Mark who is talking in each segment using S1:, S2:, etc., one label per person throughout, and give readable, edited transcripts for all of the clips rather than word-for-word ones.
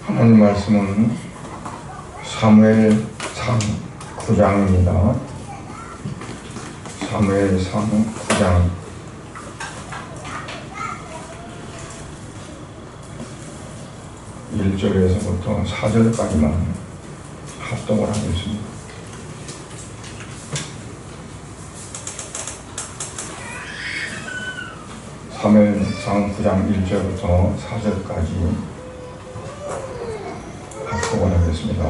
S1: 하나님 말씀은 사무엘상 9장입니다. 사무엘상 9장 1절에서부터 4절까지만 합독을 하겠습니다. 사무엘상 9장 1절부터 4절까지 합독을 하겠습니다.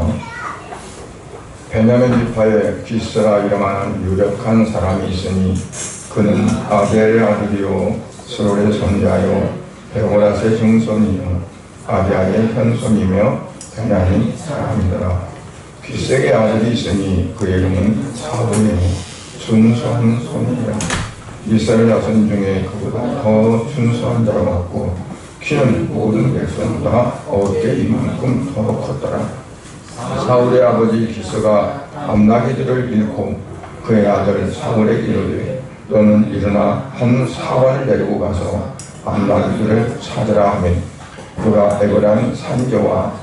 S1: 베냐민 지파에 기스라 이름하는 유력한 사람이 있으니 그는 아벨의 아들이요 스롤의 손자요 베고라스의 증손이요 아비아의 현손이며 베냐민 사람이더라. 기스의 아들이 있으니 그의 이름은 사울이요 준수한 손이라. 이스라엘 자손 중에 그보다 더 준수한 자가 없고 키는 모든 백성보다 어깨 이만큼 더 컸더라. 사울의 아버지 기스가 암나기들을 잃고 그의 아들 사울에게 이르되 너는 일어나 한 사관을 데리고 가서 암나기들을 찾으라 하며 그가 에그란 산지와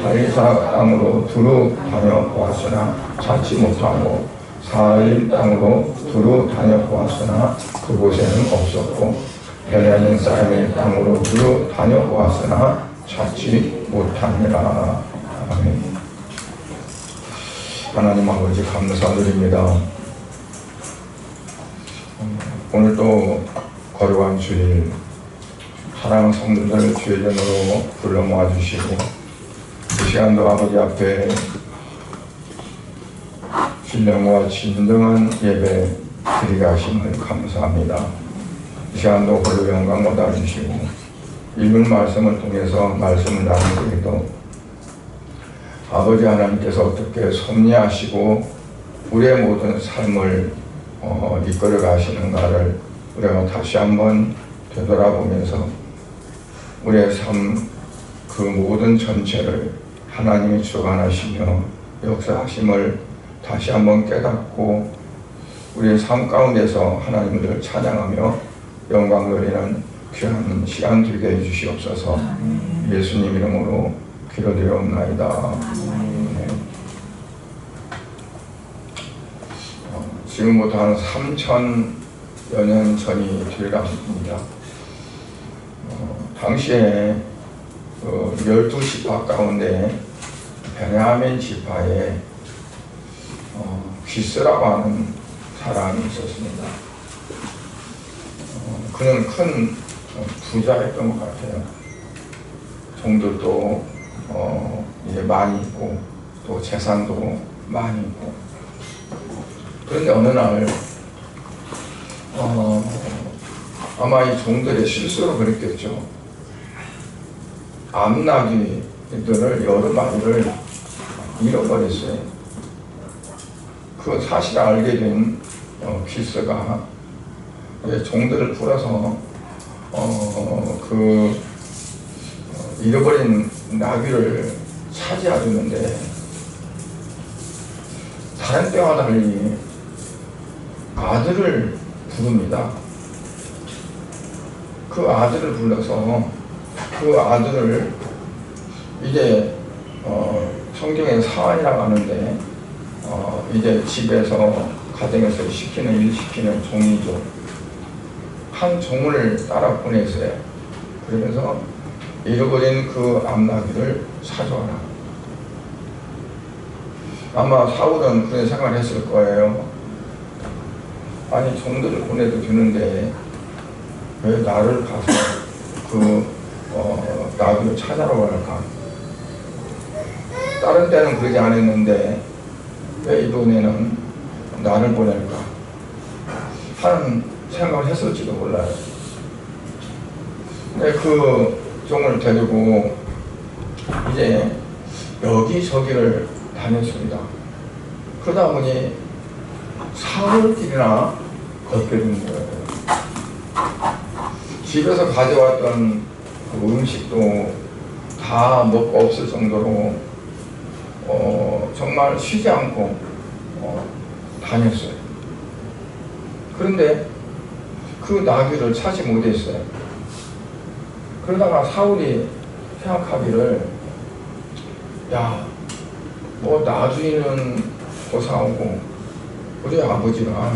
S1: 사리사 땅으로 두루 다녀보았으나 찾지 못하고 사알림 땅으로 두루 다녀보았으나 그곳에는 없었고 베냐민 사람의 땅으로 두루 다녀보았으나 찾지 못하니라. 아멘. 하나님 아버지 감사드립니다. 오늘도 거룩한 주일 사랑하는 성도들 주의 전으로 불러 모아주시고 이 시간도 아버지 앞에 신령과 진정한 예배 드리게 하심을 감사합니다. 이 시간도 홀로 영광 받아주시고 읽은 말씀을 통해서 말씀을 나누기도 아버지 하나님께서 어떻게 섭리하시고 우리의 모든 삶을 이끌어 가시는가를 우리가 다시 한번 되돌아보면서 우리의 삶 그 모든 전체를 하나님이 주관하시며 역사하심을 다시 한번 깨닫고 우리의 삶 가운데서 하나님을 찬양하며 영광 돌리는 귀한 시간 되게 해주시옵소서. 예수님 이름으로 기도드리옵나이다. 네. 지금부터 한 3000여 년 전이 되었습니다. 당시에 12지파 가운데 베냐민 지파에 기스라고 하는 사람이 있었습니다. 그는 큰 부자였던 것 같아요. 종들도 이제 많이 있고 또 재산도 많이 있고. 그런데 어느 날 아마 이 종들의 실수로 그랬겠죠. 암나귀들을 여러 마리를 잃어버렸어요. 그 사실을 알게 된 기스가 종들을 풀어서 잃어버린 나귀를 차지하려는데 다른 때와 달리 아들을 부릅니다. 그 아들을 불러서 그 아들을 이제 성경에 사환이라고 하는데 이제 집에서 가정에서 시키는 일 시키는 종이죠. 한 종을 따라 보냈어요. 그러면서 잃어버린 그 암나귀를 사줘라. 아마 사울은 그런 생각을 했을 거예요. 아니 종들을 보내도 되는데 왜 나를 가서 그 나귀를 찾아러 갈까? 다른 때는 그러지 않았는데 왜 이번에는 나를 보낼까? 하는 생각을 했을지도 몰라요. 근데 그 종을 데리고 이제 여기저기를 다녔습니다. 그러다 보니 사흘길이나 걷게 된 거예요. 집에서 가져왔던 그 음식도 다 먹고 없을 정도로 정말 쉬지 않고 다녔어요. 그런데 그 나귀를 찾지 못했어요. 그러다가 사울이 생각하기를 야, 뭐 나중에는 고사하고 우리 아버지가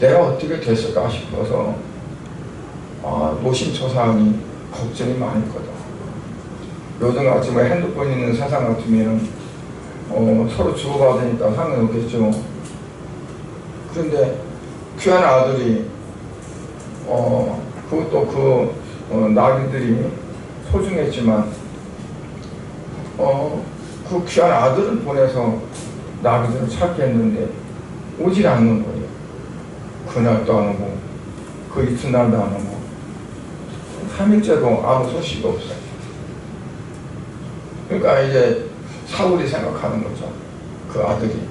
S1: 내가 어떻게 됐을까 싶어서 노심초사하니 걱정이 많았거든. 요즘같이 뭐 핸드폰 있는 세상 같으면 서로 주고받으니까 상관없겠죠. 그런데 귀한 아들이 그것도 나귀들이 소중했지만 그 귀한 아들을 보내서 나귀들을 찾게 했는데 오질 않는 거예요. 그날도 안 오고 그 이튿날도 안 오고 3일째도 아무 소식이 없어요. 그러니까 이제 사울이 생각하는 거죠. 그 아들이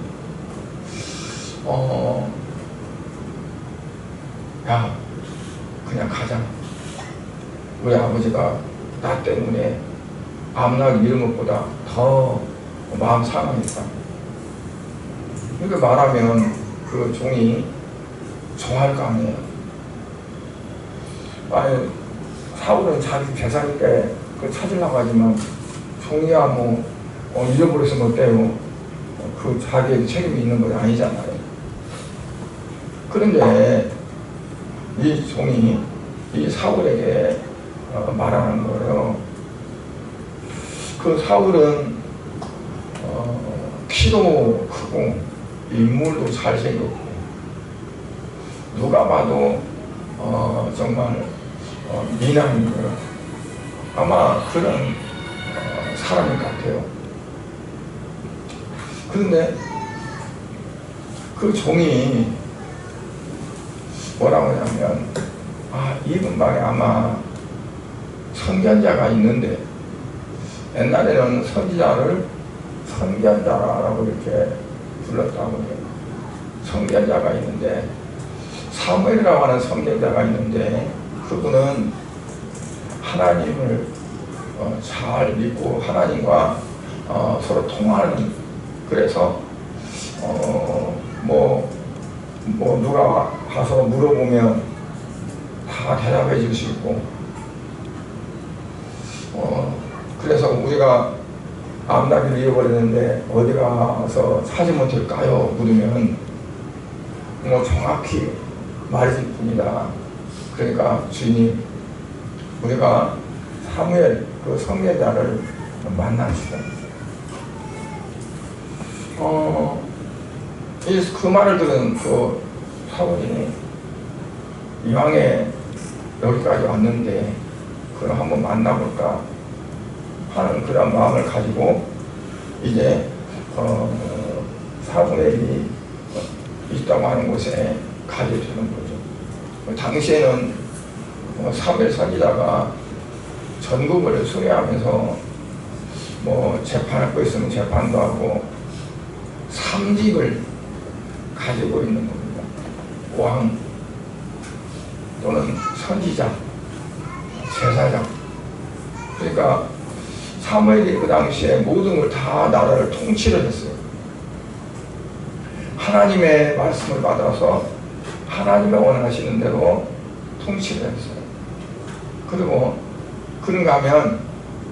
S1: 야, 그냥 가자. 우리 아버지가 나 때문에 암나귀 잃은 것보다 더 마음 상하니까. 이렇게 말하면 그 종이 좋아할 거 아니에요. 아니, 사울은 자기 재산있게 그 찾으려고 하지만 종이야 뭐 잃어버렸으면 어때요? 그 자기에게 책임이 있는 건 아니잖아요. 그런데 이 종이 이 사울에게 말하는 거예요. 그 사울은 키도 크고 인물도 잘생겼고 누가 봐도 정말 미남인 거예요. 아마 그런 사람일 것 같아요. 그런데 그 종이 뭐라고 하냐면 이 근방에 아마 선견자가 있는데 옛날에는 선지자를 선견자라고 이렇게 불렀다고 해요. 선견자가 있는데 사무엘이라고 하는 선견자가 있는데 그분은 하나님을 잘 믿고 하나님과 서로 통하는, 그래서 누가 가서 물어보면 다 대답해 줄 수 있고 그래서 우리가 암나귀를 잃어버렸는데 어디 가서 찾으면 될까요? 물으면 정확히 말해줄 뿐이다. 그러니까 주님, 우리가 사무엘 그 선견자를 만납시다. 그 말을 들은 그 사울이 이왕에 여기까지 왔는데 그럼 한번 만나볼까 하는 그런 마음을 가지고 이제 사무엘이 있다고 하는 곳에 가게 되는 거죠. 당시에는 사무엘 선지자가 전국을 수레하면서 재판할 거 있으면 재판도 하고 삼직을 가지고 있는 겁니다. 왕 또는 선지자, 제사장. 그러니까 사무엘이 그 당시에 모든 걸 다 나라를 통치를 했어요. 하나님의 말씀을 받아서 하나님의 원하시는 대로 통치를 했어요. 그리고 그런가 하면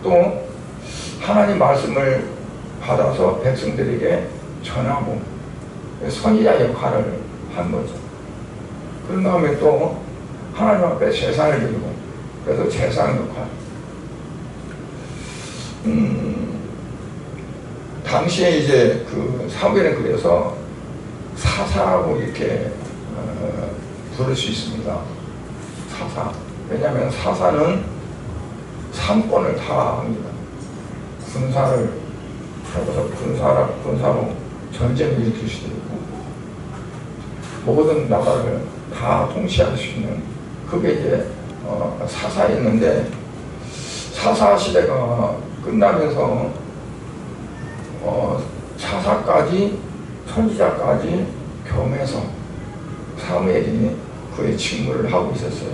S1: 또 하나님 말씀을 받아서 백성들에게 전하고 선지자 역할을 한 거죠. 그런가 하면 또 하나님 앞에 제사를 드리고, 그래서 제사장 역할. 당시에 이제 그 사무엘은 그래서 사사라고 이렇게 부를 수 있습니다. 사사. 왜냐하면 사사는 상권을 다 합니다. 군사를 하고서 군사로 전쟁을 일으킬 수도 있고 모든 나라를 다 통치할 수 있는, 그게 이제 사사였는데 사사 시대가 끝나면서 사사까지 선지자까지 겸해서 사무엘이 그의 직무를 하고 있었어요.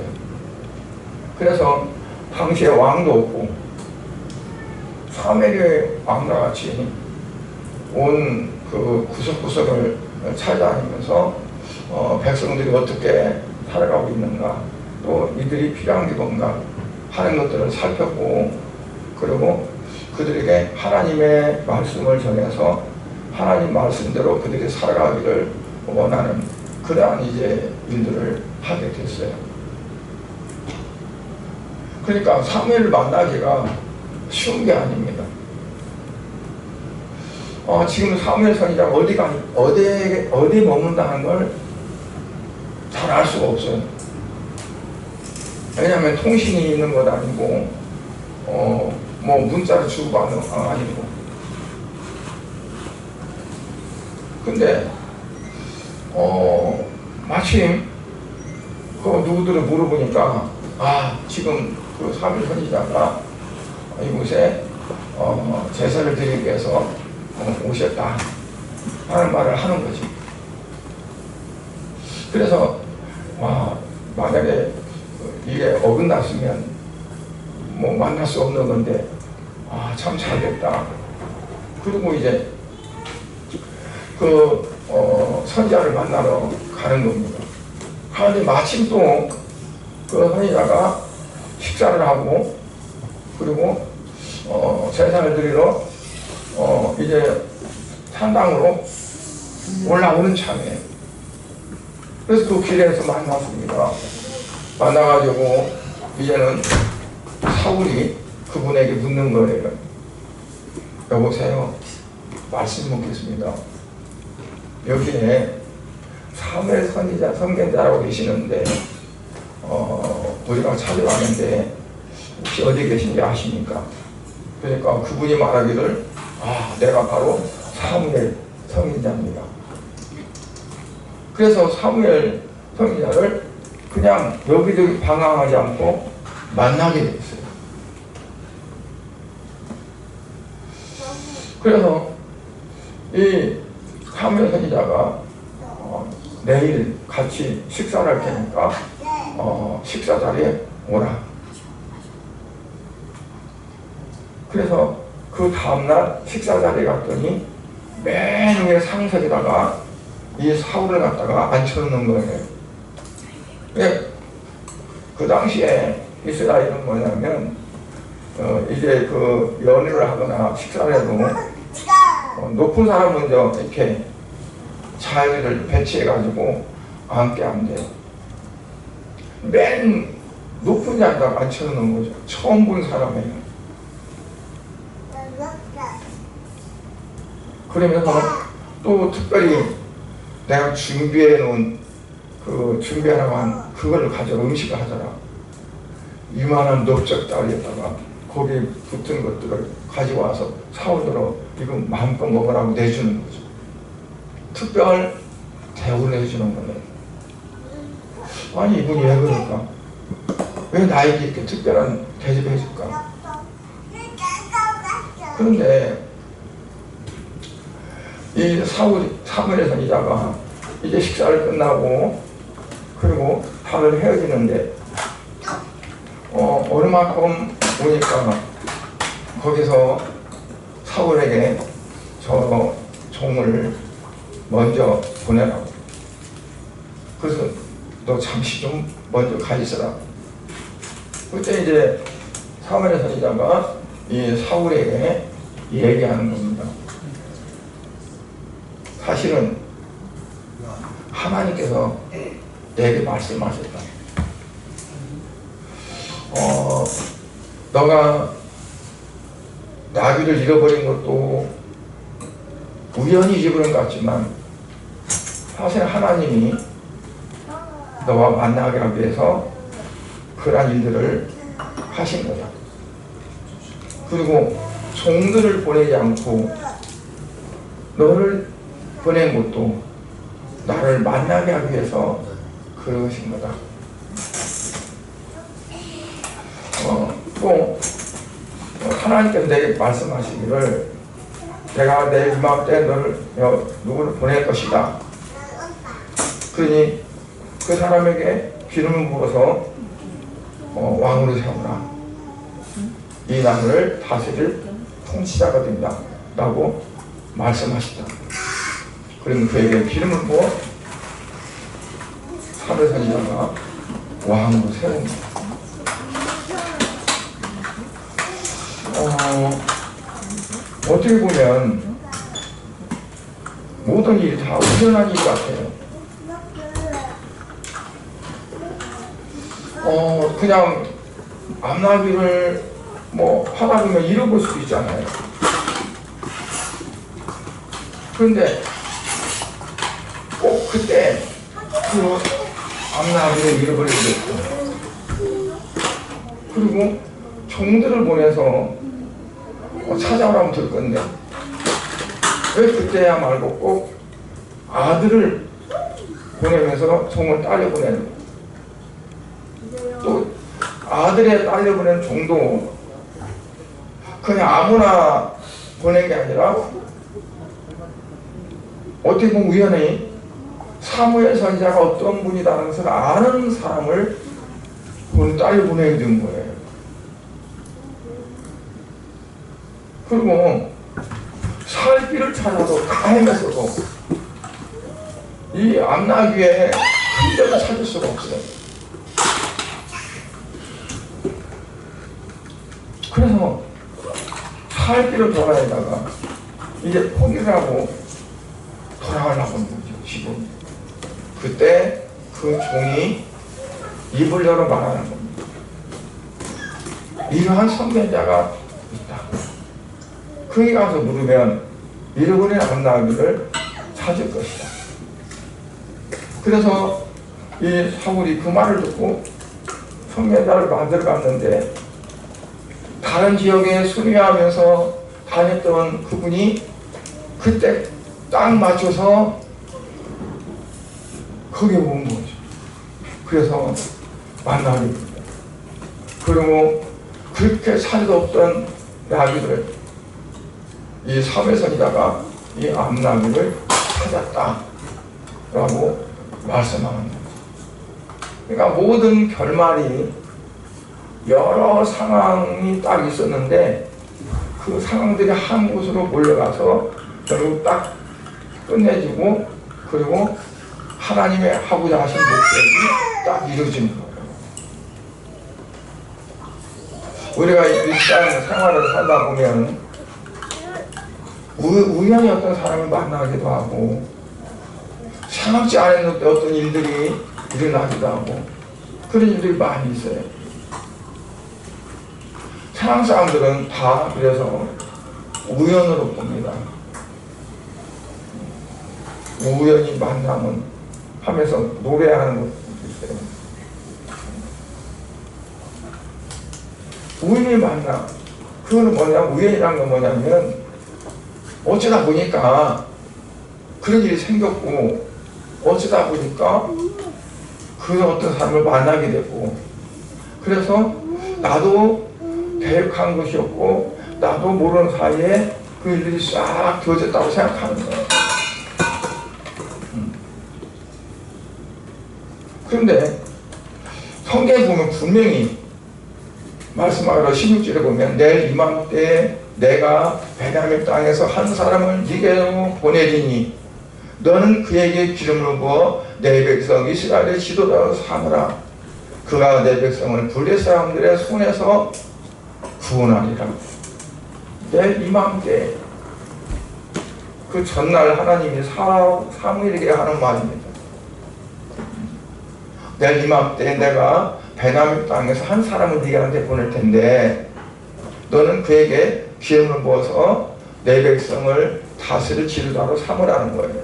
S1: 그래서 당시에 왕도 없고 사무엘이 왕과 같이 온 그 구석구석을 찾아다니면서 백성들이 어떻게 살아가고 있는가, 또 이들이 필요한 게 뭔가 하는 것들을 살폈고, 그리고 그들에게 하나님의 말씀을 전해서 하나님 말씀대로 그들이 살아가기를 원하는 그러한 이제 일들을 하게 됐어요. 그러니까 사무엘을 만나기가 쉬운 게 아닙니다. 지금 사무엘 선지자가 어디에 머문다는 걸 잘 알 수가 없어요. 왜냐하면 통신이 있는 것 아니고, 뭐 문자를 주고받는 거 아니고. 근데 마침 그 누구들을 물어보니까 지금 그 사무엘 선지자가 이곳에 제사를 드리기 위해서 오셨다 하는 말을 하는 거지. 그래서 만약에 이게 어긋났으면 뭐 만날 수 없는 건데 참 잘됐다. 그리고 이제 그 선지자를 만나러 가는 겁니다. 그런데 마침 또 그 선지자가 식사를 하고 그리고 제사를 드리러 이제 산당으로 올라오는 참이에요. 그래서 그 길에서 만났습니다. 만나가지고 이제는 사울이 그분에게 묻는 거예요. 여보세요. 말씀 묻겠습니다. 여기에 사무엘 선지자 선견자라고 계시는데 우리가 찾아왔는데 혹시 어디 계신지 아십니까? 그러니까 그분이 말하기를 내가 바로 사무엘 선지자입니다. 그래서 사무엘 선지자를 그냥 여기저기 방황하지 않고 만나게 됐어요. 그래서 이 사무엘 선지자가 내일 같이 식사를 할 테니까 식사 자리에 오라. 그래서 그 다음날 식사 자리에 갔더니 맨 위에 상석에다가 이 사울을 갖다가 앉혀놓는 거예요. 그 당시에 이스라엘은 뭐냐면 이제 그 연애를 하거나 식사를 해도 높은 사람 먼저 이렇게 자리를 배치해가지고 앉게 안 돼요. 맨 높은 자리에다가 앉혀놓는 거죠. 처음 본 사람이에요. 그러면서 또 특별히 내가 준비해 놓은 준비하라고 한 그걸 가져라. 음식을 하잖아. 이만한 넓적다리에다가 거기에 붙은 것들을 가지고 와서 사오도록 이거 마음껏 먹으라고 내주는 거죠. 특별 대우를 해주는 거네. 아니 이분이 왜 그럴까? 왜 나에게 이렇게 특별한 대접을 해줄까? 그런데 이 사무엘 선지자가 이제 식사를 끝나고 그리고 다들 헤어지는데 얼마큼 오니까 거기서 사울에게 저 종을 먼저 보내라고. 그래서 너 잠시 좀 먼저 가 있어라. 그때 이제 사무엘 선지자가 이 사울에게 얘기하는 겁니다. 사실은 하나님께서 내게 말씀하셨다. 너가 나귀를 잃어버린 것도 우연히 잃어버린 것 같지만 사실 하나님이 너와 만나게 하기 위해서 그러한 일들을 하신 거다. 그리고 종들을 보내지 않고 너를 보낸 것도 나를 만나게 하기 위해서 그러신 거다. 또 하나님께서 내게 말씀하시기를 내가 내 이맘때 너를 누구를 보낼 것이다. 그러니 그 사람에게 기름을 부어서 왕으로 세우라. 이 나라를 다스릴 통치자가 된다 라고 말씀하시다. 그러면 그에게 기름을 부어 사무엘 선지자가 왕으로 세웁니다. 어떻게 보면 모든 일이 다 우연한 일 같아요. 그냥 앞나기를 뭐 하다 보면 잃어볼 수도 있잖아요. 그런데 꼭 그때 그 앞나기를 잃어버리게 됐고, 그리고 종들을 보내서 찾아오라면 들 건데 왜 그때야 말고 꼭 아들을 보내면서 종을 딸려보내는 거예요. 또 아들에 딸려보낸 종도 그냥 아무나 보낸 게 아니라 어떻게 보면 우연히 사무엘 선지자가 어떤 분이라는 것을 아는 사람을 딸려 보내게 된 거예요. 그리고 살 길을 찾아도 다 헤맸어도 이 앞나귀에 흔적을 찾을 수가 없어요. 그래서 살 길을 돌아다니다가 이제 포기를 하고 돌아가려고 하는 거죠, 지금. 그때 그 종이 입을 열어 말하는 겁니다. 이러한 선견자가 있다. 거기 가서 물으면 잃어버린 앞나귀를 찾을 것이다. 그래서 이 사울이 그 말을 듣고 선견자를 만들어 갔는데, 다른 지역에 수리하면서 다녔던 그분이 그때 딱 맞춰서 거기에 온 거죠. 그래서 만나게 됩니다. 그리고 그렇게 살도 없던 나귀를 이 사무엘 선지자가 이 앞나귀를 찾았다라고 말씀하는 거죠. 그러니까 모든 결말이 여러 상황이 딱 있었는데 그 상황들이 한 곳으로 몰려가서 결국 딱 끝내지고, 그리고 하나님의 하고자 하신 목적이 딱 이루어지는 거예요. 우리가 일상 생활을 살다 보면 우연히 어떤 사람을 만나기도 하고, 생각지 않았는데 어떤 일들이 일어나기도 하고, 그런 일들이 많이 있어요. 세상 사람들은 다 그래서 우연으로 봅니다. 우연히 만나면 하면서 노래하는 것도 있어요. 우연히 만나. 그거는 뭐냐면, 우연이라는 건 뭐냐면, 어쩌다 보니까 그런 일이 생겼고, 어쩌다 보니까 그 어떤 사람을 만나게 되고, 그래서 나도 계획한 것이었고, 나도 모르는 사이에 그 일들이 싹 되어졌다고 생각하는 거예요. 그런데 성경에 보면 분명히 말씀하기로 16절에 보면, 내일 이맘때 내가 베냐민 땅에서 한 사람을 네게로 보내리니 너는 그에게 기름을 부어 내 백성 이스라엘의 지도자로 삼으라. 그가 내 백성을 블레 사람들의 손에서 구원하리라. 내일 이맘때, 그 전날 하나님이 사무엘에게 하는 말입니다. 내일 이맘때 내가 베냐민 땅에서 한 사람을 네게 보낼 텐데 너는 그에게 기름을 부어서 내 백성을 다스릴 지도자로 삼으라는 거예요.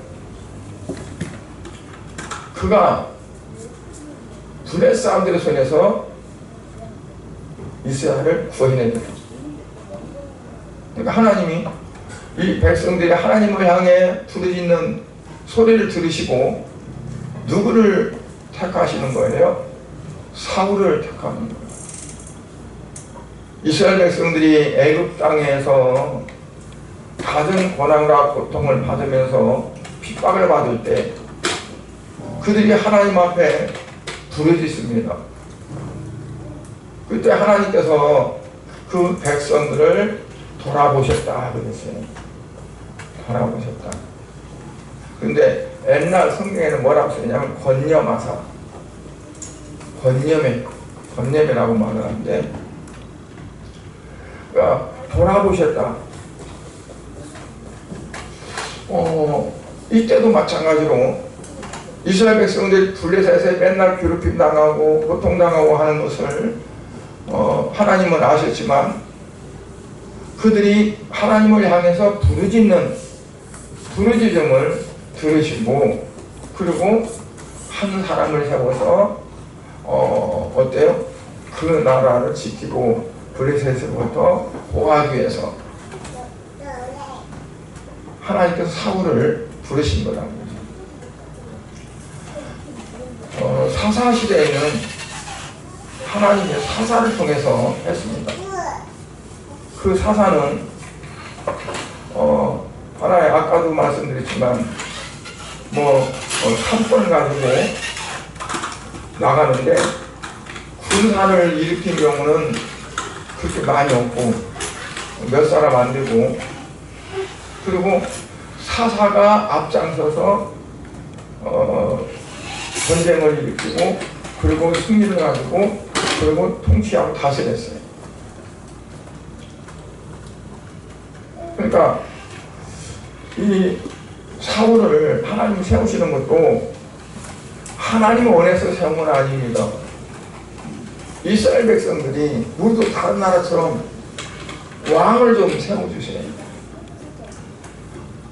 S1: 그가 블레 사람들의 손에서 이스라엘을 구원해야 돼요. 그러니까 하나님이 이 백성들이 하나님을 향해 부르짖는 소리를 들으시고 누구를 택하시는 거예요? 사울을 택하는 거예요. 이스라엘 백성들이 애굽 땅에서 갖은 고난과 고통을 받으면서 핍박을 받을 때 그들이 하나님 앞에 부르짖습니다. 그때 하나님께서 그 백성들을 돌아보셨다 그랬어요. 돌아보셨다. 근데 옛날 성경에는 뭐라고 쓰냐면 권념하사, 권념이라고 말을 하는데, 그러니까 돌아보셨다. 이때도 마찬가지로 이스라엘 백성들이 블레셋에 맨날 괴롭힘 당하고 고통당하고 하는 것을 하나님은 아셨지만 그들이 하나님을 향해서 부르짖음을 들으시고 그리고 한 사람을 세워서 어때요? 그 나라를 지키고 블레셋으로부터 보호하기 위해서 하나님께서 사울을 부르신 거라는 거죠. 사사시대에는 하나님의 사사를 통해서 했습니다. 그 사사는 하나의 아까도 말씀드렸지만 산불을 가지고 나가는데 군사를 일으킨 경우는 그렇게 많이 없고 몇 사람 안 되고 그리고 사사가 앞장서서 전쟁을 일으키고 그리고 승리를 가지고 그리고 통치하고 다스렸어요. 그러니까 이 사울을 하나님이 세우시는 것도 하나님이 원해서 세운 건 아닙니다. 이스라엘 백성들이 우리도 다른 나라처럼 왕을 좀 세워주세요.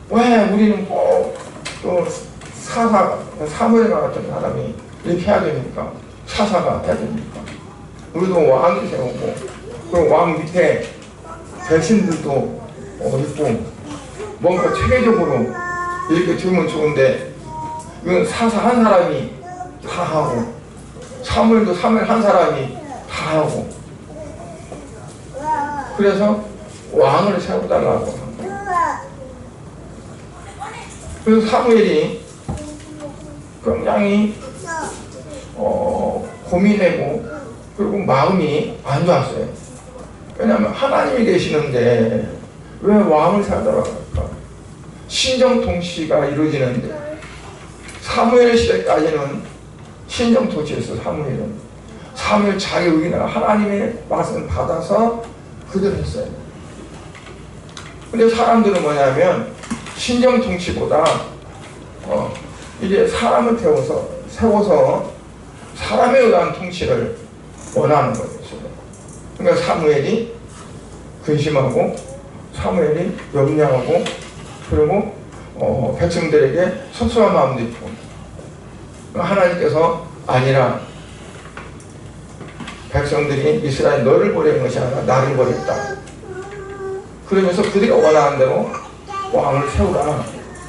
S1: 왜 우리는 꼭 또 사무엘과 같은 사람이 이렇게 해야 됩니까? 사사가 해야 됩니까? 우리도 왕을 세우고 그 왕 밑에 대신들도 있고 뭔가 체계적으로 이렇게 두면 좋은데 이건 사사 한 사람이 다 하고 사무엘도 사무엘 한 사람이 다 하고 그래서 왕을 세워달라고 한 거예요. 그래서 사무엘이 굉장히 고민하고 그리고 마음이 안 좋았어요. 왜냐하면 하나님이 계시는데 왜 왕을 세워달라고 할까? 신정통치가 이루어지는데 사무엘 시대까지는 신정통치였어. 사무엘 자기 의견을 하나님의 말씀을 받아서 그대로 했어요. 근데 사람들은 뭐냐면 신정통치보다 이제 사람을 세워서 사람에 의한 통치를 원하는 거예요. 그러니까 사무엘이 근심하고 사무엘이 염려하고 그리고 백성들에게 섭섭한 마음도 있고 하나님께서 아니라 백성들이 이스라엘 너를 버린 것이 아니라 나를 버렸다. 그러면서 그들이 원하는 대로 왕을 세우라.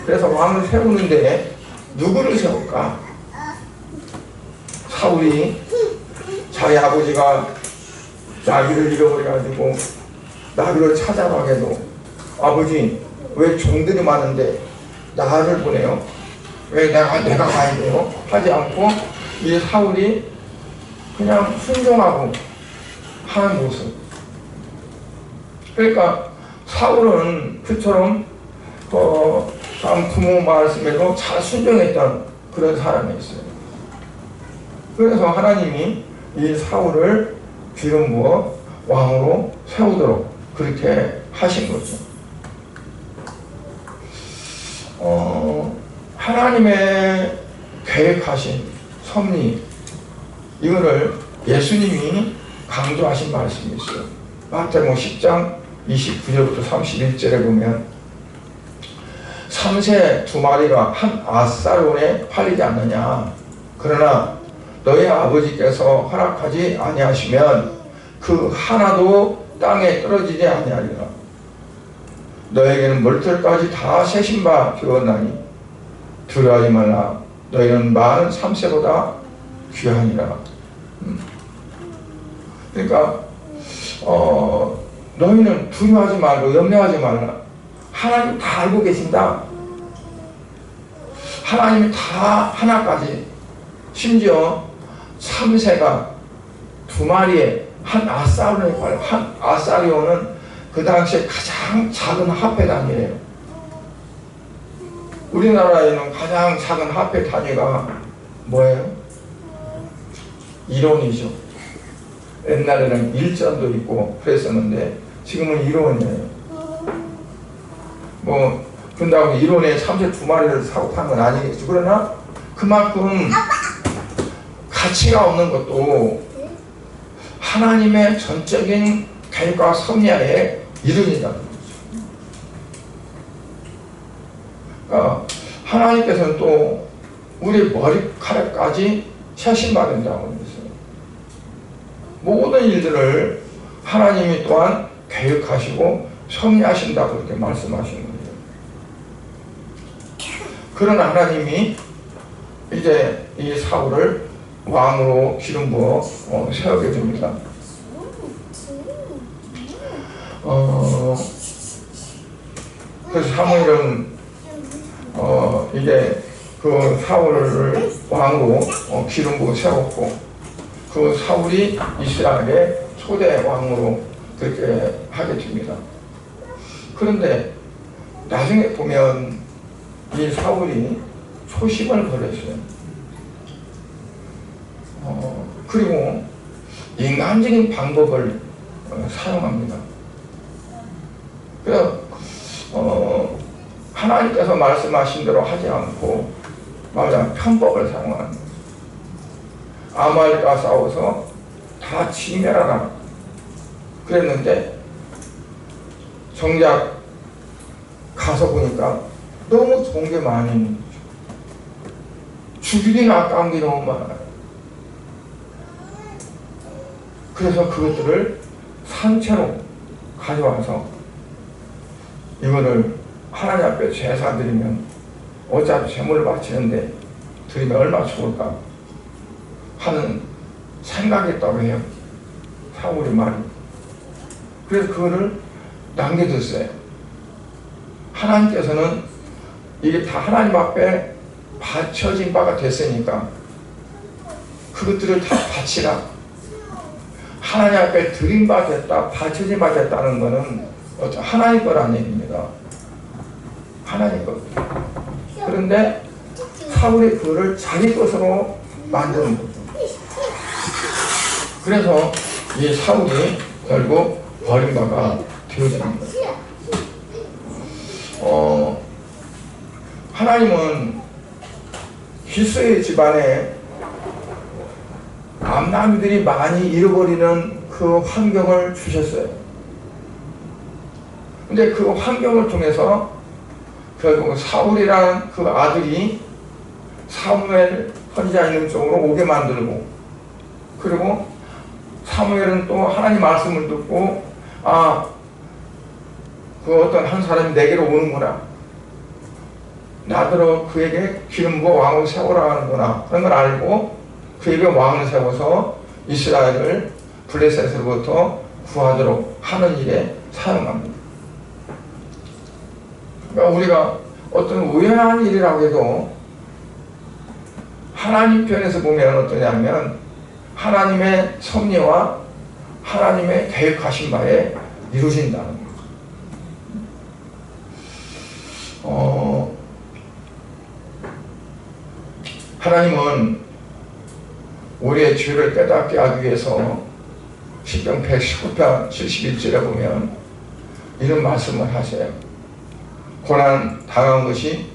S1: 그래서 왕을 세우는데 누구를 세울까? 사울이 자기 아버지가 나귀를 잃어버려가지고 나귀를 찾아가게도 아버지 왜 종들이 많은데 나를 보내요? 왜 내가 가야 돼요? 하지 않고 이 사울이 그냥 순종하고 하는 모습. 그러니까 사울은 그처럼 부모 말씀에도 잘 순종했던 그런 사람이었어요. 그래서 하나님이 이 사울을 기름 부어 왕으로 세우도록 그렇게 하신 거죠. 하나님의 계획하신 섭리 이거를 예수님이 강조하신 말씀이 있어요. 마태복음 10장 29절부터 31절에 보면 3세 2마리가 한 아사론에 팔리지 않느냐. 그러나 너희 아버지께서 허락하지 아니하시면 그 하나도 땅에 떨어지지 아니하리라. 너에게는 머리털까지 다 세신 바 되었나니 두려워하지 말라. 너희는 많은 3세보다 귀하니라. 그러니까 너희는 두려워하지 말고 염려하지 말라. 하나님 다 알고 계신다. 하나님이 다 하나까지 심지어 3세가 2마리에 한 아사리온에 팔려. 한 아사리온은 그 당시에 가장 작은 화폐 단위예요. 우리나라에는 가장 작은 화폐 단위가 뭐예요? 1원이죠. 옛날에는 1전도 있고 그랬었는데 지금은 1원이에요. 그런다고 이론에 참새 2마리를 사고 판 건 아니겠죠. 그러나 그만큼 가치가 없는 것도 하나님의 전적인 계획과 섭리하에 이루어진다는 거죠. 그러니까 하나님께서는 또 우리 머리카락까지 세심받는다고 했어요. 모든 일들을 하나님이 또한 계획하시고 섭리하신다고 이렇게 말씀하시는 거예요. 그런 하나님이 이제 이 사울을 왕으로 기름 부어 세우게 됩니다. 그래서 사무엘은 이제 그 사울을 왕으로 기름 부어 세웠고, 그 사울이 이스라엘의 초대 왕으로 그렇게 하게 됩니다. 그런데 나중에 보면 이 사울이 초심을 버렸어요. 그리고 인간적인 방법을 사용합니다. 그래서 하나님께서 말씀하신 대로 하지 않고 말하자면 편법을 사용하는 거예요. 아말렉과 싸워서 다 진멸하라 그랬는데 정작 가서 보니까 너무 좋은 게 많이 있는 거죠. 죽이긴 아까운 게 너무 많아요. 그래서 그것들을 산채로 가져와서 이거를 하나님 앞에 제사 드리면 어차피 제물을 바치는데 드리면 얼마나 좋을까 하는 생각이 있다고 해요. 사울이 말이. 그래서 그거를 남겨뒀어요. 하나님께서는 이게 다 하나님 앞에 바쳐진 바가 됐으니까 그것들을 다 바치라. 하나님 앞에 드린 바 됐다, 바쳐진 바 됐다는 것은 하나님 거라는 얘기입니다. 하나님 것. 그런데 사울이 그거를 자기 것으로 만드는 거죠. 그래서 이 사울이 결국 버린 바가 되어집니다. 하나님은 기스의 집안에 암나무들이 많이 잃어버리는 그 환경을 주셨어요. 근데 그 환경을 통해서 결국 사울이라는 그 아들이 사무엘 선지자 있는 쪽으로 오게 만들고, 그리고 사무엘은 또 하나님 말씀을 듣고 그 어떤 한 사람이 내게로 오는구나, 나더러 그에게 기름 부어 왕을 세우라 하는구나 그런 걸 알고 그에게 왕을 세워서 이스라엘을 블레셋으로부터 구하도록 하는 일에 사용합니다. 그러니까 우리가 어떤 우연한 일이라고 해도 하나님 편에서 보면 어떠냐면 하나님의 섭리와 하나님의 계획하신 바에 이루어진다는 거죠. 하나님은 우리의 죄를 깨닫게 하기 위해서 시편 119편 71절에 보면 이런 말씀을 하세요. 고난 당한 것이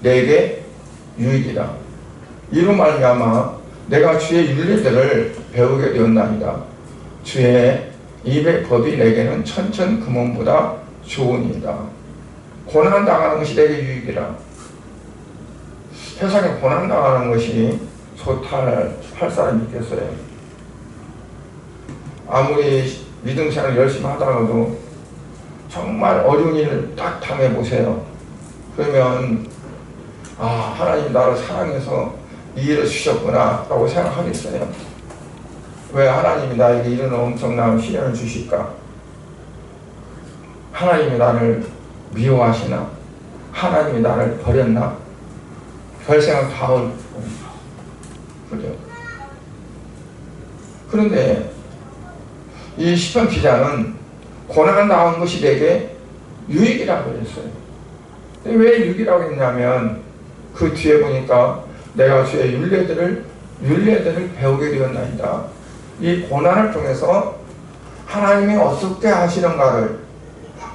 S1: 내게 유익이다. 이로 말미암아 내가 주의 윤리들을 배우게 되었나이다. 주의 입의 법이 내게는 천천금원보다 좋으니이다. 고난 당하는 것이 내게 유익이라. 세상에 고난 당하는 것이 좋다 할 사람이 있겠어요? 아무리 믿음 생활을 열심히 하다가도 정말 어려운 일을 딱 당해보세요. 그러면 하나님 나를 사랑해서 이 일을 주셨구나 라고 생각하겠어요? 왜 하나님이 나에게 이런 엄청난 시련을 주실까? 하나님이 나를 미워하시나? 하나님이 나를 버렸나? 별 생각 다 할 겁니다. 그죠? 그런데 이 시편 기자는 고난을 당한 것이 내게 유익이라고 했어요. 왜 유익이라고 했냐면 그 뒤에 보니까 내가 주의 윤례들을 배우게 되었나이다. 이 고난을 통해서 하나님이 어떻게 하시는가를,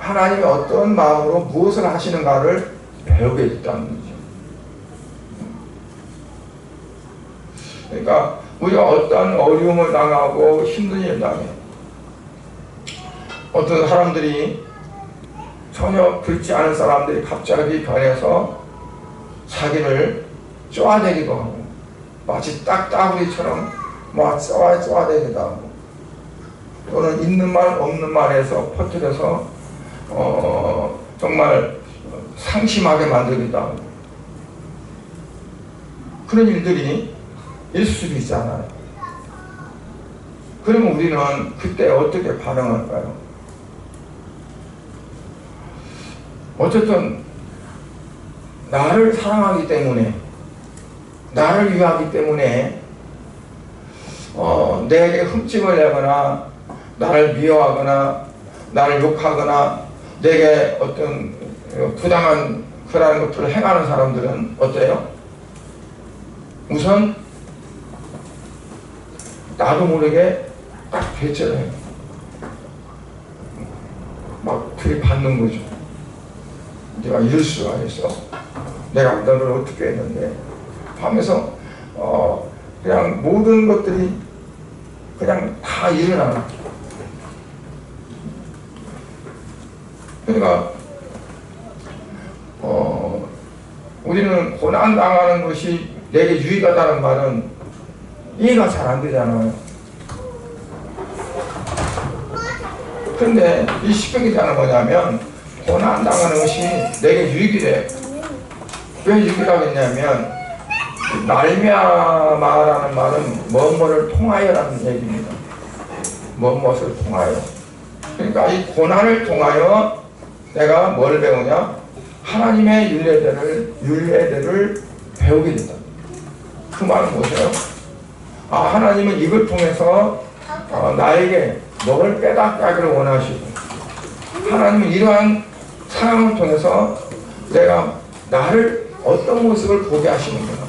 S1: 하나님이 어떤 마음으로 무엇을 하시는가를 배우게 됐다는 거죠. 그러니까 우리가 어떤 어려움을 당하고 힘든 일을 당해, 어떤 사람들이 전혀 그렇지 않은 사람들이 갑자기 변해서 자기를 쪼아대기도 하고, 마치 딱따구리처럼 막 쪼아대기도 하고, 또는 있는 말 없는 말에서 퍼뜨려서 정말 상심하게 만들기도 하고, 그런 일들이 있을 수도 있잖아요. 그러면 우리는 그때 어떻게 반응할까요? 어쨌든 나를 사랑하기 때문에, 나를 위하기 때문에 내게 흠집을 내거나 나를 미워하거나 나를 욕하거나 내게 어떤 부당한 그런 것들을 행하는 사람들은 어때요? 우선 나도 모르게 딱 대처를 해요. 막 들이받는 거죠. 네가 이럴 수가 있어? 내가 너를 어떻게 했는데? 하면서 그냥 모든 것들이 그냥 다 일어나는. 그러니까 우리는 고난당하는 것이 내게 유익하다는 말은 이해가 잘 안 되잖아요. 그런데 이 십계기자는 뭐냐면 고난당하는 것이 내게 유익이 돼. 왜 유익이라고 했냐면 말미암아라는 말은 뭐뭐를 통하여라는 얘기입니다. 뭐뭇을 통하여. 그러니까 이 고난을 통하여 내가 뭘 배우냐? 하나님의 윤례들을 배우게 된다. 그 말은 뭐죠? 하나님은 이걸 통해서 나에게 뭘 깨닫게 하기를 원하시고, 하나님은 이러한 상황을 통해서 나를 어떤 모습을 보게 하시는구나.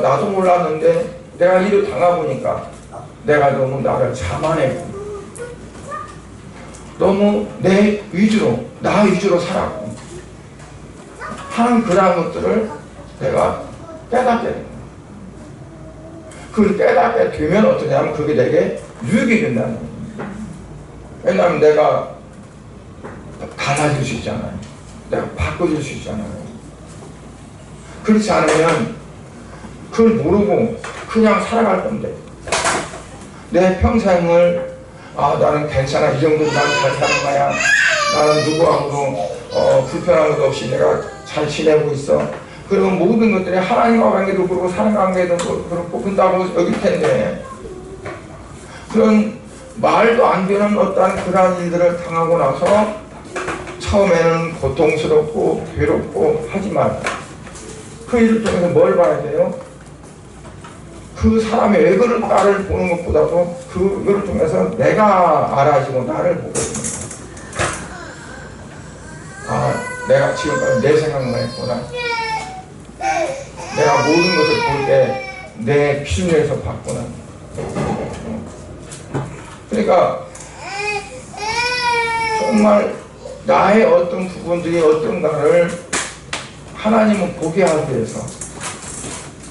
S1: 나도 몰랐는데 내가 이를 당해보니까 내가 너무 나를 자만했고, 너무 나 위주로 살았고 하는 그러한 것들을 내가 깨닫게 됩니다. 그걸 깨닫게 되면 어떠냐면 그게 내게 유익이 된다는 겁니다. 왜냐하면 내가 달라질 수 있잖아요. 내가 바꿔줄 수 있잖아요. 그렇지 않으면 그걸 모르고 그냥 살아갈 건데, 내 평생을 나는 괜찮아, 이 정도 난 잘 사는 거야, 나는 누구하고도 불편한 것도 없이 내가 잘 지내고 있어, 그리고 모든 것들이 하나님과 관계도 그렇고 사람 관계도 그렇고 그런다고 여길 텐데, 그런 말도 안 되는 어떠한 그러한 일들을 당하고 나서 처음에는 고통스럽고 괴롭고 하지만 그 일을 통해서 뭘 봐야 돼요? 그 사람이 왜 그럴까를 보는 것보다도 그걸 통해서 내가 알아지고 나를 보게 됩니다. 내가 지금까지 내 생각만 했구나. 내가 모든 것을 볼 때 내 필요에서 봤구나. 그러니까 정말 나의 어떤 부분들이 어떤가를 하나님은 보게 하기 위해서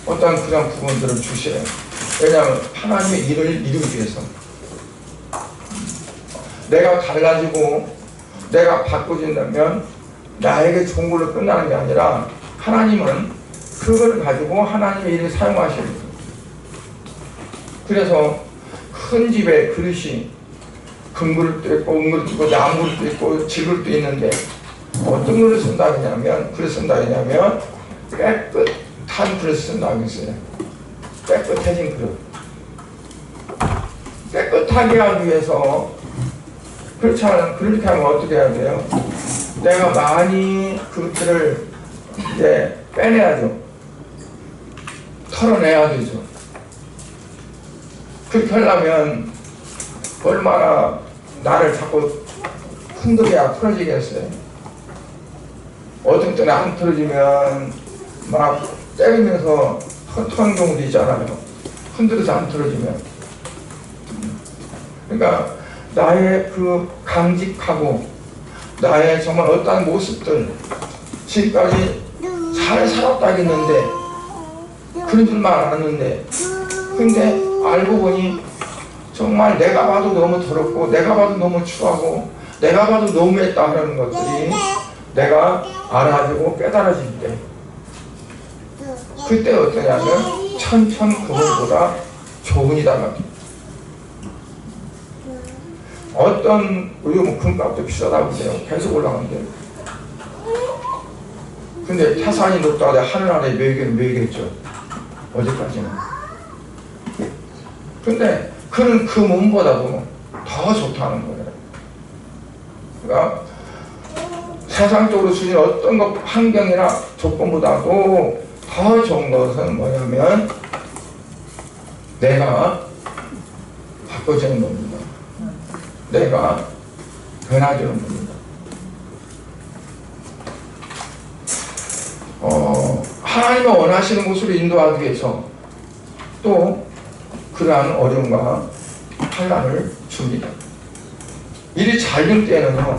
S1: 어떤 그런 부분들을 주셔요. 왜냐하면 하나님의 일을 이루기 위해서. 내가 달라지고 내가 바꿔진다면 나에게 좋은 걸로 끝나는 게 아니라 하나님은 그걸 가지고 하나님의 일을 사용하십니다. 그래서 큰 집에 그릇이 금그릇도 있고 은그릇도 있고 나무그릇도 있고 질그릇도 있는데 어떤 그릇을 쓴다고 하냐면 깨끗한 그릇을 쓴다고 했어요. 깨끗해진 그릇. 깨끗하게 하기 위해서 그렇게 하면 어떻게 해야 돼요? 내가 많이 그릇들을 이제 빼내야죠. 털어내야 되죠. 그렇게 하려면 얼마나 나를 자꾸 흔들어야 풀어지겠어요? 어떤 때는 안 틀어지면 막 때리면서 터는 경우도 있잖아요. 흔들어서 안 틀어지면. 그러니까 나의 그 강직하고 나의 정말 어떠한 모습들 지금까지 잘 살았다겠는데 그런 줄만 알았는데 근데 알고 보니 정말 내가 봐도 너무 더럽고 내가 봐도 너무 추하고 내가 봐도 너무했다 하는 것들이 내가 알아지고 깨달아질 때 그때 어떠냐면 천천 그물보다 좋으니다가 어떤 요즘 금값도 비싸다고 그래요. 계속 올라가는데 근데 태산이 높다고 하늘 아래 매이겠죠. 어제까지는. 근데 그는 그 몸보다도 더 좋다는 거예요. 그러니까 세상적으로 주신 어떤 것 환경이나 조건보다도 더 좋은 것은 뭐냐면 내가 바꿔주는 겁니다. 내가 변화주는 겁니다. 하나님이 원하시는 곳으로 인도하기 위해서 또 그러한 어려움과 환난을 줍니다. 일이 잘 될 때는요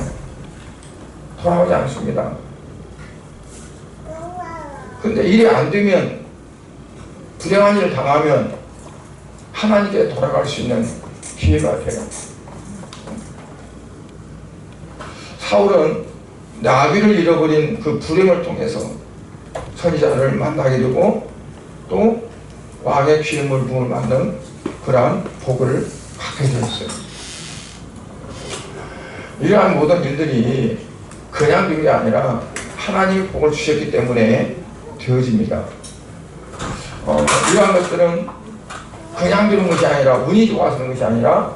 S1: 돌아오지 않습니다. 근데 일이 안 되면 불행한 일을 당하면 하나님께 돌아갈 수 있는 기회가 돼요. 사울은 나귀를 잃어버린 그 불행을 통해서 선지자를 만나게 되고 또 왕의 기름을 부음을 받는 그러한 복을 갖게 되었어요. 이러한 모든 일들이 그냥 된 게 아니라 하나님이 복을 주셨기 때문에 되어집니다. 이러한 것들은 그냥 되는 것이 아니라 운이 좋아서 되는 것이 아니라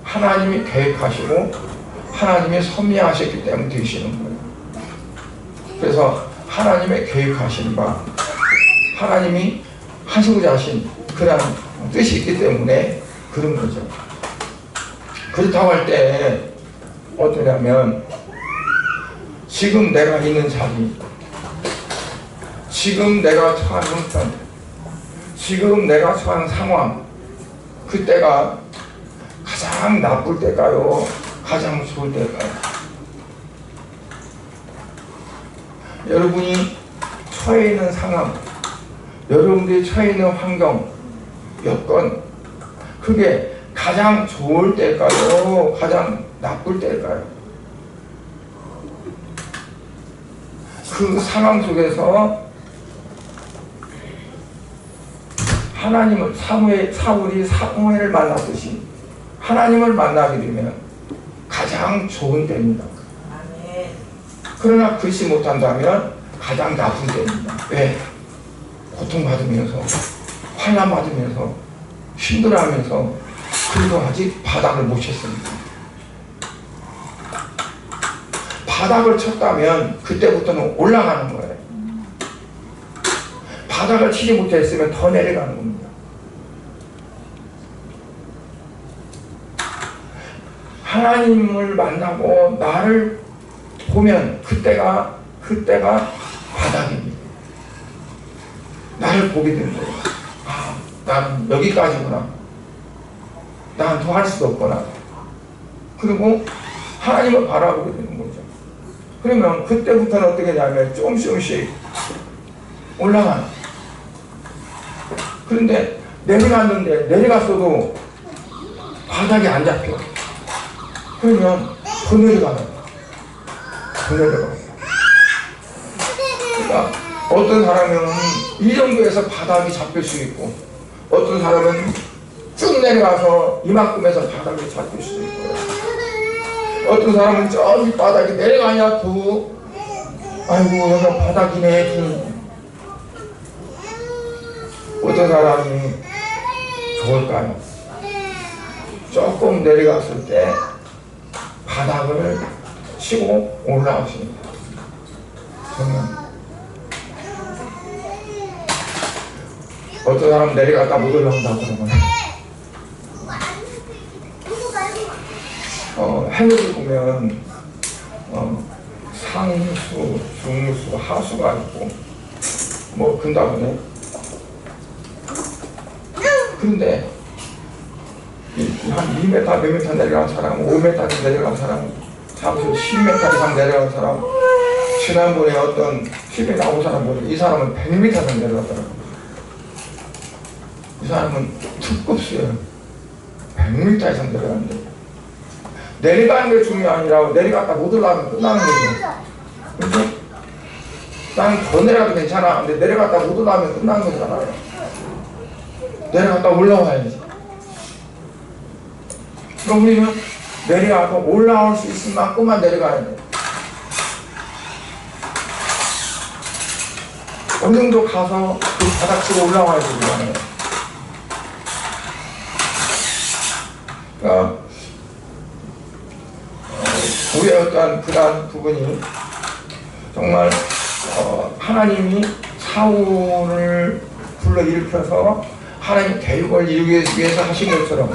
S1: 하나님이 계획하시고 하나님이 섭리하셨기 때문에 되시는 거예요. 그래서 하나님의 계획하신 바 하나님이 하시고자 하신 그런 뜻이 있기 때문에 그런 거죠. 그렇다고 할 때 어떠냐면 지금 내가 있는 자리 지금 내가 처한 형편 지금 내가 처한 상황 그때가 가장 나쁠 때일까요? 가장 좋을 때일까요? 여러분이 처해 있는 상황 여러분들이 처해 있는 환경 여건 그게 가장 좋을 때일까요? 가장 나쁠 때일까요? 그 상황 속에서 하나님을 사울이 사무엘을 만났듯이 하나님을 만나게 되면 가장 좋은 때입니다. 그러나 그렇지 못한다면 가장 나쁜 때입니다. 왜? 고통받으면서 환난받으면서 힘들어하면서 그래도 아직 바닥을 못 쳤습니다. 바닥을 쳤다면 그때부터는 올라가는 거예요. 바닥을 치지 못했으면 더 내려가는 겁니다. 하나님을 만나고 나를 보면 그때가 바닥입니다. 나를 보게 되는 거예요. 아, 나는 여기까지구나. 난 더 할 수도 없구나. 그리고 하나님을 바라보게 되는 거죠. 그러면 그때부터는 어떻게 하냐면 조금씩 올라가는. 그런데 내려갔어도 바닥이 안 잡혀. 그러면 더 내려가는. 그러니까 어떤 사람은 이 정도에서 바닥이 잡힐 수 있고 어떤 사람은 쭉 내려가서 이만큼에서 바닥이 잡힐 수도 있고요. 어떤 사람은 저기 바닥이 내려가냐 또 아이고 여기가 바닥이네. 어떤 사람이 좋을까요? 조금 내려갔을 때 바닥을 치고 올라오십니다. 정말 어떤 사람은 내려갔다 못 올라온다고 그러면 해외를 보면 상수, 중수, 하수가 있고 뭐 그런다고네. 그런데 한 2m, 몇 m 내려간 사람, 5m 내려간 사람, 잠시 10m 이상 내려간 사람, 지난번에 어떤 TV에 나온 사람 보니 이 사람은 100m 이상 내려갔더라고요. 이 사람은 특급수예요. 100m 이상 내려갔는데 내려가는 게 중요한 아니라 내려갔다 못 올라가면 끝나는 거죠. 그렇죠? 나는 더 내려가도 괜찮아. 근데 내려갔다 못 올라가면 끝나는 거잖아요. 내려갔다 올라와야지. 그럼 우리는 내려가서 올라올 수 있을 만큼만 내려가야 돼. 어느 정도 가서 그 바닥으로 올라와야 되잖아요. 그러니까 우리의 어떠한 그러한 부분이 정말 하나님이 사울을 불러일으켜서 하나님 대육을 이루기 위해서 하신 것처럼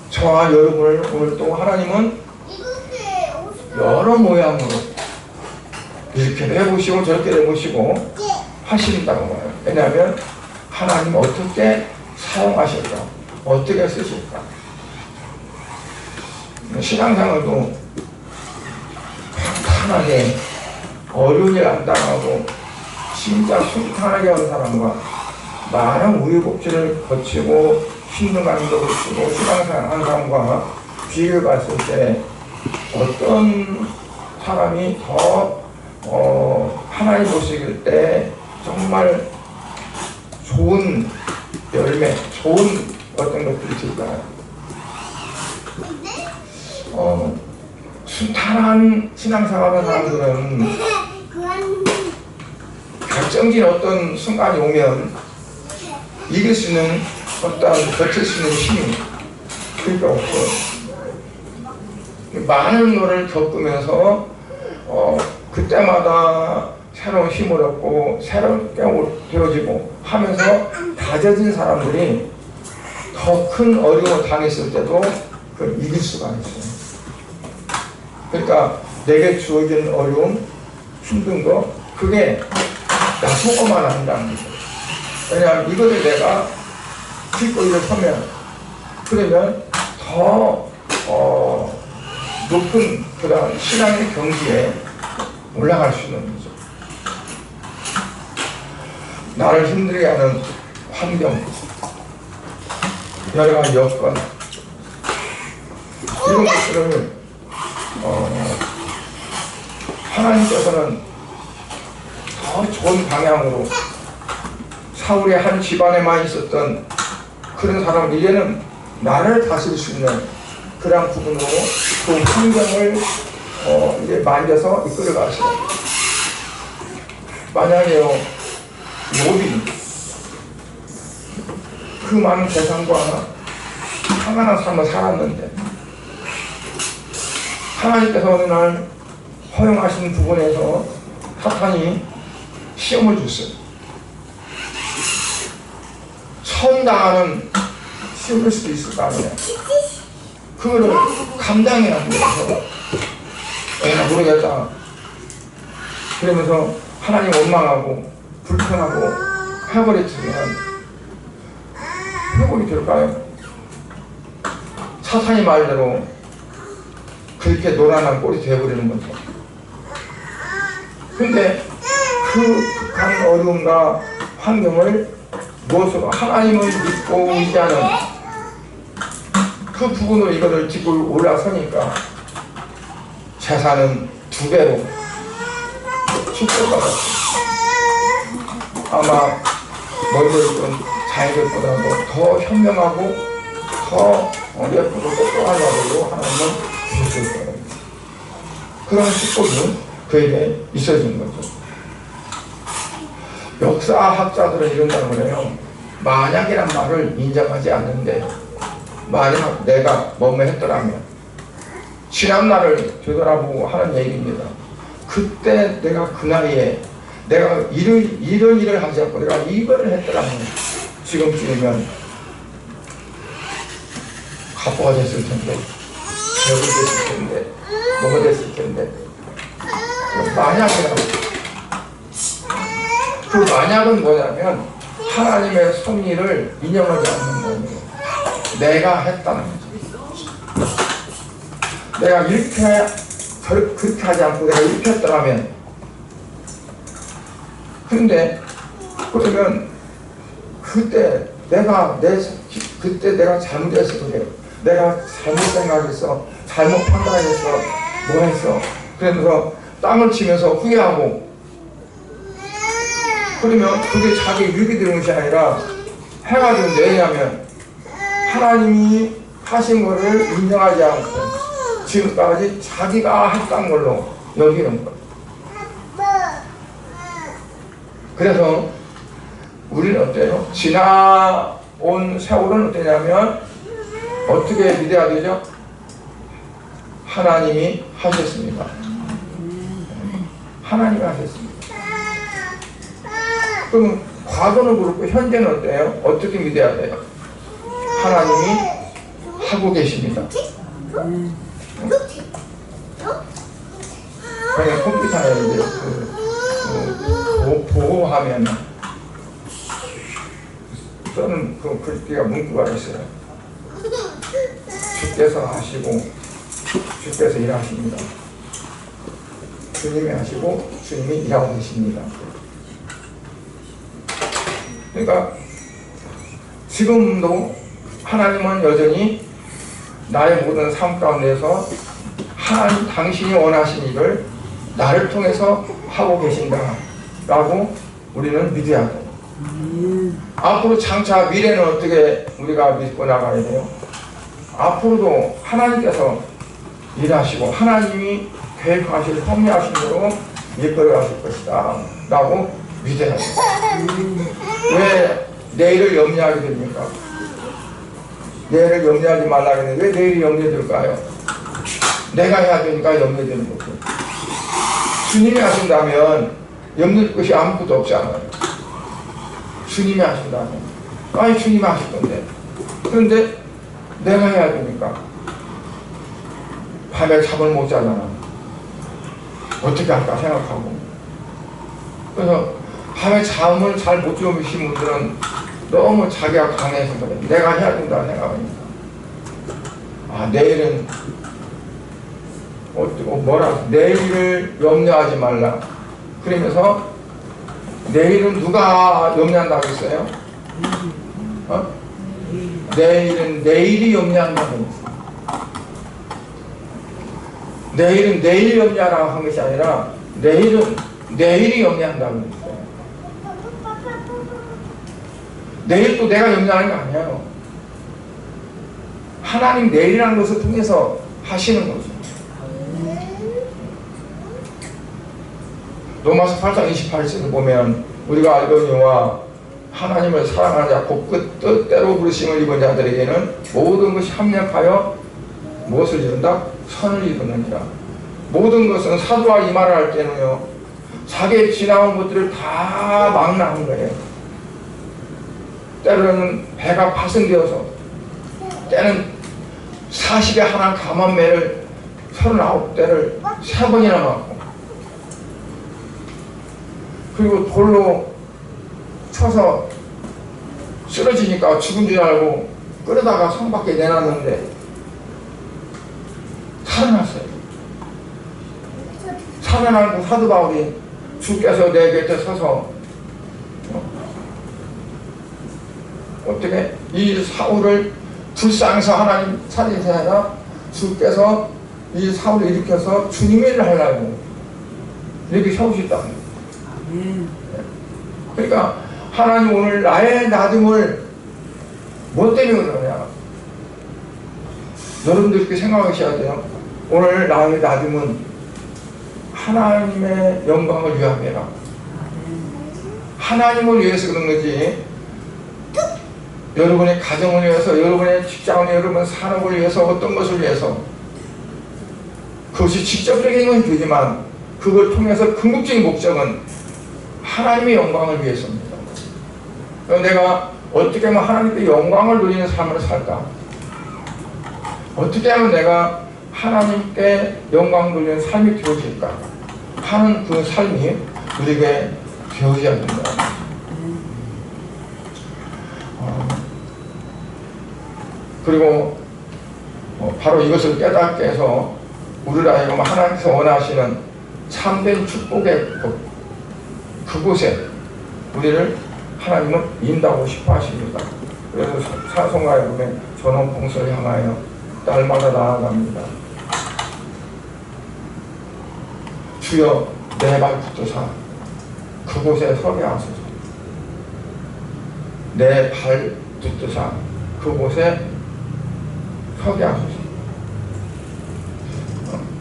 S1: 저와 여러분을 오늘 또 하나님은 여러 모양으로 이렇게 해보시고 저렇게 해보시고 하신다고 봐요. 왜냐하면 하나님 어떻게 사용하실까, 어떻게 쓰실까. 신앙생활도 평탄하게 어려운 일 안 당하고 진짜 순탄하게 하는 사람과 많은 우여곡절을 거치고 힘든 감도 거치고 신앙생활 하는 사람과 비교해 봤을 때 어떤 사람이 더 하나님 보시길 때 정말 좋은 열매, 좋은 어떤 것들이 있을까요? 순탄한 신앙생활하는 사람들은 결정적인 어떤 순간이 오면 이길 수 있는 어떤 버틸 수 있는 힘이 그러니까 없어요. 많은 거를 겪으면서 그때마다 새로운 힘을 얻고 새롭게 되어지고 하면서 다져진 사람들이 더 큰 어려움을 당했을 때도 그걸 이길 수가 있어요. 그러니까 내게 주어진 어려움, 힘든 거 그게 나쁜 것만 아니라는 거죠. 왜냐하면 이거를 내가 짚고 일어서면 그러면 더 높은 그런 신앙의 경지에 올라갈 수 있는 거죠. 나를 힘들게 하는 환경, 여러 가지 여건 이런 것들을 하나님께서는 더 좋은 방향으로 사울의 한 집안에만 있었던 그런 사람을 이제는 나를 다스릴 수 있는 그런 부분으로 그 환경을 이제 만져서 이끌어가세요. 만약에요, 욥이 그 많은 재산과 평안한 삶을 살았는데 하나님께서 어느 날 허용하신 부분에서 사탄이 시험을 줬어요. 처음 당하는 시험일 수도 있을 거 아니에요. 그거를 감당이 안 돼서 에나 모르겠다 그러면서 하나님 원망하고 불편하고 해버렸으면 회복이 될까요? 사탄이 말대로 그렇게 노란한 꼴이 되어버리는 거죠. 근데 그 극한 어려움과 환경을 무엇으로 하나님을 믿고 의지하는 그 부분으로 이거를 짚고 올라서니까 재산은 2배로 축복받았습니다. 아마 먼저 있던 자녀들보다도 더 현명하고 더 예쁘고 똑똑한 아들로 하나님은 주셨을 거예요. 그런 축복이 그에게 있어진 거죠. 역사학자들은 이런다고 그래요. 만약이란 말을 인정하지 않는데 만약 내가 뭐뭐 했더라면 지난날을 되돌아보고 하는 얘기입니다. 그때 내가 그 나이에 내가 이런 일을 하지 않고 내가 이거를 했더라면 지금쯤이면 가포가 됐을 텐데 배우가 됐을 텐데 뭐가 됐을 텐데 만약이라고 그 만약은 뭐냐면 하나님의 섭리를 인정하지 않는 거예요. 내가 했다는 거죠. 내가 이렇게 그렇게 하지 않고 내가 이렇게 했더라면, 근데 그러면 그때 내가 잘못해서 그래요. 내가 잘못 생각했어, 잘못 판단했어, 뭐 했어. 그러면서 땅을 치면서 후회하고, 그러면 그게 자기 유익이 되는 것이 아니라 해가지고 왜냐하면 하나님이 하신 거를 인정하지 않고 지금까지 자기가 했던 걸로 여기는 거예요. 그래서 우리는 어때요? 지나온 세월은 어떠냐면 어떻게 믿어야 되죠? 하나님이 하셨습니다. 하나님이 하셨습니다. 그럼 과거는 그렇고 현재는 어때요? 어떻게 믿어야 돼요? 하나님이 하고 계십니다. 그냥 컴퓨터에 이제 보호하면 저는 그 글귀가 문구가 있어요. 주께서 하시고 주께서 일하십니다. 주님이 하시고 주님이 일하고 계십니다. 그러니까 지금도 하나님은 여전히 나의 모든 삶 가운데서 하나님 당신이 원하신 일을 나를 통해서 하고 계신다 라고 우리는 믿어야 돼요. 앞으로 장차 미래는 어떻게 우리가 믿고 나가야 돼요? 앞으로도 하나님께서 일하시고 하나님이 계획하실 섭리하신 대로 이끌어 가실 것이다 라고 믿어야 돼요. 왜 내일을 염려하게 됩니까? 내일을 염려하지 말라고 했는데 왜 내일이 염려될까요? 내가 해야 되니까 염려되는 거죠. 주님이 하신다면 염려될 것이 아무것도 없잖아요. 주님이 하신다면. 아니 주님이 하실 건데. 그런데 내가 해야 되니까 밤에 잠을 못 자잖아. 어떻게 할까 생각하고. 그래서 밤에 잠을 잘 못 주무신 분들은 너무 자기가 강해서 그래. 내가 해야 된다 생각하니까. 아 내일은 뭐라 내일을 염려하지 말라. 그러면서 내일은 누가 염려한다고 했어요? 내일은 내일이 염려한다고 했어요. 내일은 내일 염려하라고 한 것이 아니라 내일은 내일이 염려한다고 했어요. 내일도 내가 염려하는 거 아니에요. 하나님 내일이라는 것을 통해서 하시는 거죠. 로마서 8장 28절을 보면 우리가 알거니와 하나님을 사랑하는 자 곧 그 뜻대로 부르심을 입은 자들에게는 모든 것이 합력하여 무엇을 이룬다? 선을 이루느니라. 모든 것은 사도가 이 말을 할 때는요 자기의 지나온 것들을 다 망라한 거예요. 때로는 배가 파손되어서 때는 40에 하나 감한매를 39대를 3번이나 맞고 그리고 돌로 쳐서 쓰러지니까 죽은 줄 알고 끌어다가 성 밖에 내놨는데 살아났어요. 살아나고 사도 바울이 주께서 내 곁에 서서 어떻게 이 사울을 불쌍해서 하나님 살리셔야 하나 주께서 이 사울을 일으켜서 주님의 일을 하려고 이렇게 세우셨다는 거예요. 그러니까 하나님 오늘 나의 나됨을 뭐 때문에 그러냐? 여러분들 이렇게 생각하셔야 돼요. 오늘 나의 나됨은 하나님의 영광을 위함이라. 하나님을 위해서 그런 거지. 여러분의 가정을 위해서, 여러분의 직장을 위해서, 여러분 산업을 위해서, 어떤 것을 위해서 그것이 직접적인 건 되지만 그걸 통해서 궁극적인 목적은 하나님의 영광을 위해서입니다. 그래서 내가 어떻게 하면 하나님께 영광을 누리는 삶을 살까? 어떻게 하면 내가 하나님께 영광 누리는 삶이 되어질까? 하는 그 삶이 우리에게 되어져야 된다. 그리고 바로 이것을 깨닫게 해서 우리를 하여금 하나님께서 원하시는 참된 축복의 그곳에 우리를 하나님은 인도하고 싶어 하십니다. 그래서 찬송가 여러분의 전원 봉선을 향하여 날마다 나아갑니다. 주여 내 발 붙드사 그곳에 서게 하소서. 내 발 붙드사 그곳에 서게 하소서.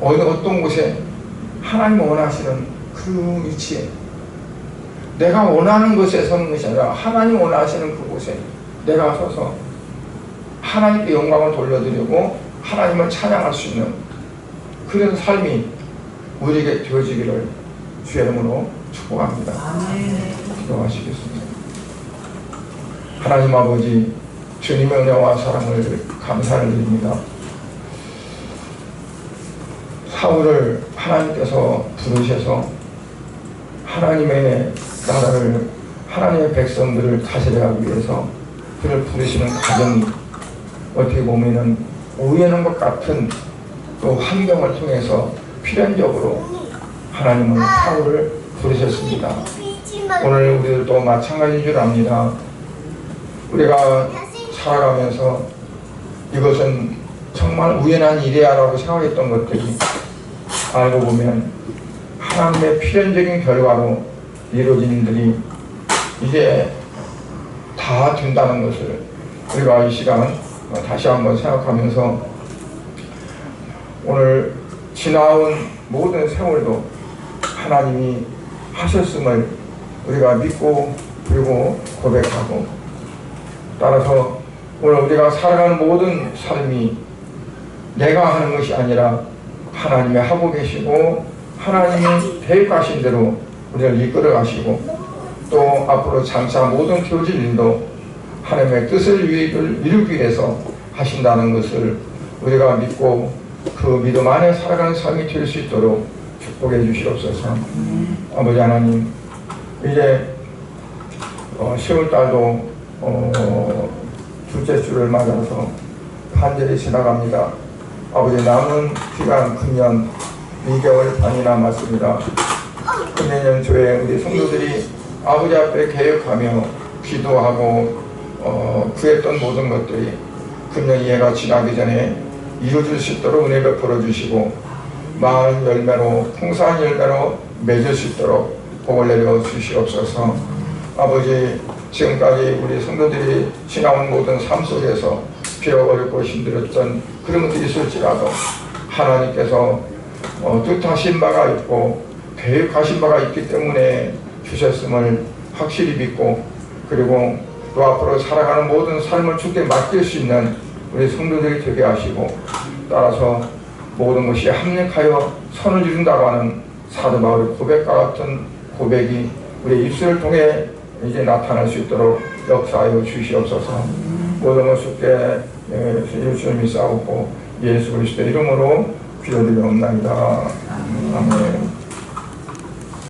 S1: 어떤 곳에 하나님 원하시는 그 위치에, 내가 원하는 곳에 서는 것이 아니라 하나님 원하시는 그곳에 내가 서서 하나님께 영광을 돌려드리고 하나님을 찬양할 수 있는 그런 삶이 우리에게 되어지기를 주의 이름으로 축복합니다. 기도하시겠습니다. 하나님 아버지, 주님의 은혜와 사랑을 감사를 드립니다. 사울을 하나님께서 부르셔서 하나님의 나라를, 하나님의 백성들을 다스려가기 위해서 그를 부르시는 과정이 어떻게 보면은 우연한 것 같은 그 환경을 통해서 필연적으로 하나님은 사울을 부르셨습니다. 오늘 우리들도 마찬가지인 줄 압니다. 우리가 살아가면서 이것은 정말 우연한 일이야 라고 생각했던 것들이 알고 보면 하나님의 필연적인 결과로 이루어진 일들이 이제 다 된다는 것을 우리가 이 시간 다시 한번 생각하면서 오늘 지나온 모든 세월도 하나님이 하셨음을 우리가 믿고 그리고 고백하고, 따라서 오늘 우리가 살아가는 모든 삶이 내가 하는 것이 아니라 하나님이 하고 계시고 하나님이 계획하신 대로 우리를 이끌어 가시고, 또 앞으로 장차 모든 되어질 일도 하나님의 뜻을 이루기 위해서 하신다는 것을 우리가 믿고 그 믿음 안에 살아가는 삶이 될 수 있도록 축복해 주시옵소서. 아버지 하나님, 이제 10월달도 둘째 주를 맞아서 간절히 지나갑니다. 아버지, 남은 기간 금년 2개월 반이 남았습니다. 금년 초에 우리 성도들이 아버지 앞에 개혁하며 기도하고 구했던 모든 것들이 금년 2해가 지나기 전에 이루어질 수 있도록 은혜 베풀어 주시고, 마을 열매로, 풍성한 열매로 맺을 수 있도록 복을 내려 주시옵소서. 아버지, 지금까지 우리 성도들이 지나온 모든 삶 속에서 비록 어렵고 힘들었던 그런 것들이 있을지라도 하나님께서 뜻하신 바가 있고 계획하신 바가 있기 때문에 주셨음을 확실히 믿고, 그리고 또 앞으로 살아가는 모든 삶을 주께 맡길 수 있는 우리 성도들이 되게 하시고, 따라서 모든 것이 합력하여 선을 이룬다고 하는 사도 바울의 고백과 같은 고백이 우리 입술을 통해 이제 나타날 수 있도록 역사하여 주시옵소서. 모든 것을 주님이 싸우고 예수 그리스도의 이름으로 기도드리옵나이다. 아멘.